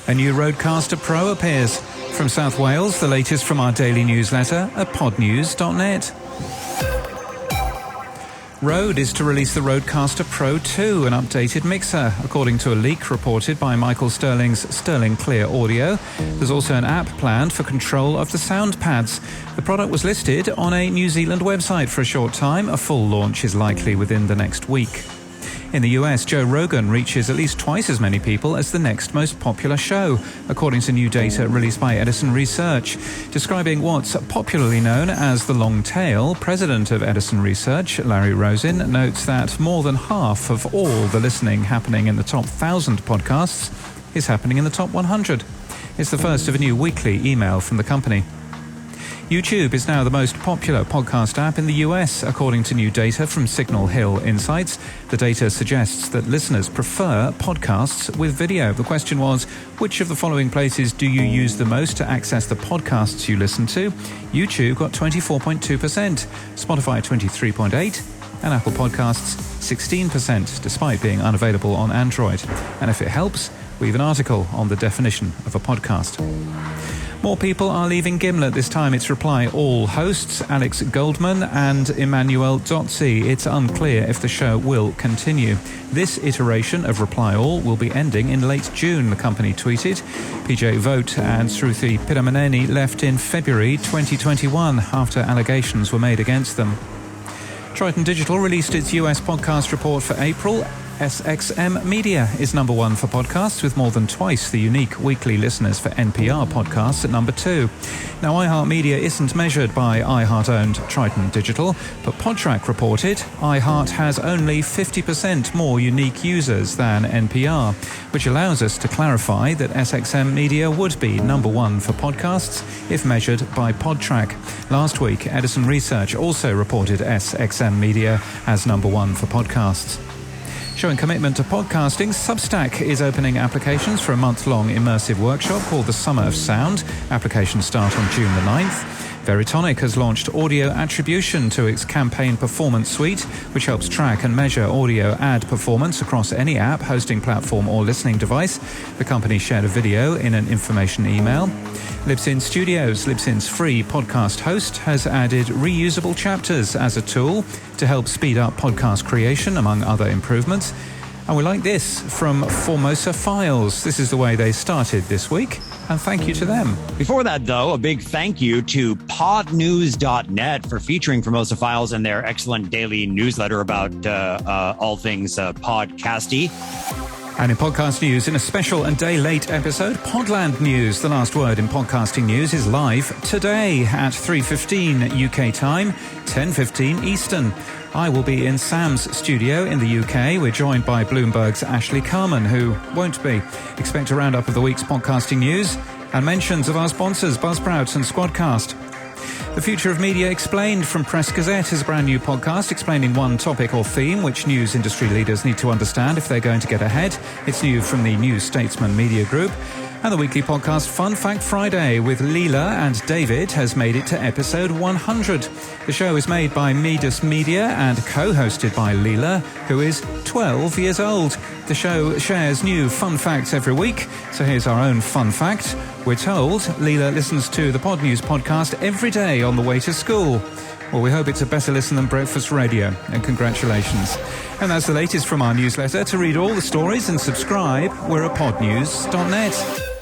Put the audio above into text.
A new RØDECaster Pro appears. From South Wales, the latest from our daily newsletter at podnews.net. Rode is to release the RØDECaster Pro II, an updated mixer, according to a leak reported by Michael Sterling's Sterling Clear Audio. There's also an app planned for control of the sound pads. The product was listed on a New Zealand website for a short time. A full launch is likely within the next week. In the US, Joe Rogan reaches at least twice as many people as the next most popular show, according to new data released by Edison Research. Describing what's popularly known as the long tail, president of Edison Research, Larry Rosen, notes that more than half of all the listening happening in the top 1,000 podcasts is happening in the top 100. It's the first of a new weekly email from the company. YouTube is now the most popular podcast app in the US, according to new data from Signal Hill Insights. The data suggests that listeners prefer podcasts with video. The question was, which of the following places do you use the most to access the podcasts you listen to? YouTube got 24.2%, Spotify 23.8%, and Apple Podcasts 16%, despite being unavailable on Android. And if it helps, we have an article on the definition of a podcast. More people are leaving Gimlet. This time it's Reply All hosts Alex Goldman and Emmanuel Dotzi. It's unclear if the show will continue. This iteration of Reply All will be ending in late June, the company tweeted. PJ Vogt and Sruthi Piramaneni left in February 2021 after allegations were made against them. Triton Digital released its US podcast report for April. SXM Media is number one for podcasts, with more than twice the unique weekly listeners for NPR podcasts at number 2. Now, iHeartMedia isn't measured by iHeart-owned Triton Digital, but Podtrac reported iHeart has only 50% more unique users than NPR, which allows us to clarify that SXM Media would be number one for podcasts if measured by Podtrac. Last week, Edison Research also reported SXM Media as number one for podcasts. Showing commitment to podcasting, Substack is opening applications for a month-long immersive workshop called the Summer of Sound. Applications start on June the 9th. Veritonic has launched audio attribution to its campaign performance suite, which helps track and measure audio ad performance across any app, hosting platform or listening device. The company shared a video in an information email. Libsyn Studios, Libsyn's free podcast host, has added reusable chapters as a tool to help speed up podcast creation, among other improvements. And we like this from Formosa Files. This is the way they started this week, and thank you to them. Before that, though, a big thank you to Podnews.net for featuring Formosa Files in their excellent daily newsletter about all things podcasty. And in podcast news, in a special and day-late episode, Podland News, the last word in podcasting news, is live today at 3:15 UK time, 10:15 Eastern. I will be in Sam's studio in the UK. We're joined by Bloomberg's Ashley Carman, who won't be. Expect a roundup of the week's podcasting news and mentions of our sponsors, Buzzsprout and Squadcast. The Future of Media Explained from Press Gazette is a brand new podcast explaining one topic or theme which news industry leaders need to understand if they're going to get ahead. It's new from the New Statesman Media Group. And the weekly podcast Fun Fact Friday with Leela and David has made it to episode 100. The show is made by Midas Media and co-hosted by Leela, who is 12 years old. The show shares new fun facts every week, so here's our own fun fact. We're told Leela listens to the Podnews podcast every day on the way to school. Well, we hope it's a better listen than breakfast radio, and congratulations. And that's the latest from our newsletter. To read all the stories and subscribe, we're at podnews.net.